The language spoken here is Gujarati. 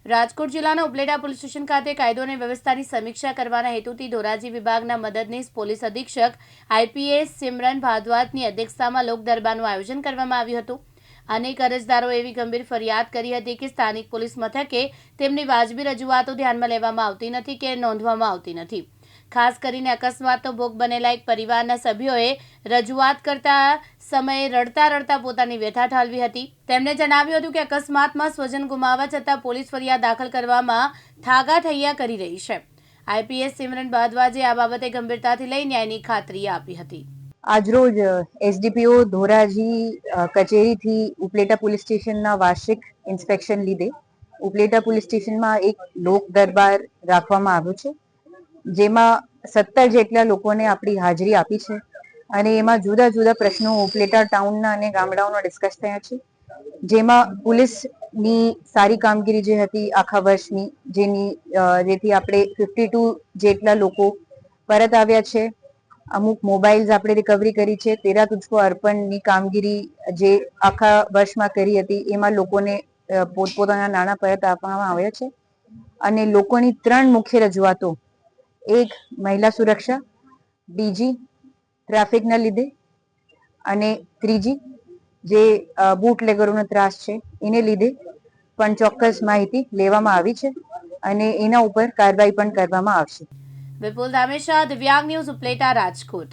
રાજકોટ જિલ્લાના ઉપલેટા પોલીસ સ્ટેશન ખાતે કાયદો અને વ્યવસ્થાની સમીક્ષા કરવાના હેતુથી ધોરાજી વિભાગના મદદનીશ પોલીસ અધિક્ષક આઈપીએસ સિમરન ભારદ્વાજની અધ્યક્ષતામાં લોક દરબારનું આયોજન કરવામાં આવ્યું હતું। અનેક અરજદારોએ એવી ગંભીર ફરિયાદ કરી હતી કે સ્થાનિક પોલીસ મથકે તેમની વાજબી રજૂઆતો ધ્યાનમાં લેવામાં આવતી નથી કે નોંધવામાં આવતી નથી। ખાસ કરીને અકસ્માતનો ભોગ બનેલા એક પરિવારના સભ્યોએ રજૂઆત કરતા સમયે રડતા પોતાની વ્યથા ઠાલવી હતી। તેમણે જણાવ્યું હતું કે અકસ્માતમાં સ્વજન ગુમાવવા છતાં પોલીસ ફરિયાદ દાખલ કરવામાં ઠાગાઠૈયા કરી રહી છે। આઈપીએસ સિમરન ભારદ્વાજે આ બાબતે ગંભીરતાથી લઈ ન્યાયની ખાતરી આપી હતી। આજરોજ એસડીપીઓ ધોરાજી કચેરીથી ઉપલેટા પોલીસ સ્ટેશનના વાર્ષિક ઇન્સ્પેક્શન લીધે ઉપલેટા પોલીસ સ્ટેશનમાં એક લોક દરબાર રાખવામાં આવ્યો છે, જેમાં 17 જેટલા લોકોને આપણી હાજરી આપી છે અને એમાં જુદા જુદા પ્રશ્નો ઉપલેટા ટાઉનના અને ગામડાઓના ડિસ્કસ થયા છે, જેમાં પોલીસની સારી કામગીરી જે હતી આખા વર્ષની જેથી આપણે 52 જેટલા લોકો પરત આવ્યા છે। અમુક મોબાઈલ્સ આપણે રિકવરી કરી છે। 13 તુજકો અર્પણની કામગીરી જે આખા વર્ષમાં કરી હતી એમાં લોકોને પોતપોતાના નાણાં પરત આપવામાં આવ્યા છે અને લોકોની 3 મુખ્ય રજૂઆતો, એક મહિલા સુરક્ષા, બીજી ટ્રાફિકના લીધે અને ત્રીજી જે બૂટલેગરોનો ત્રાસ છે એને લીધે પણ ચોક્કસ માહિતી લેવામાં આવી છે અને એના ઉપર કાર્યવાહી પણ કરવામાં આવશે। વિપુલ ધામેશા, દિવ્યાંગ ન્યૂઝ, ઉપલેટા, રાજકોટ।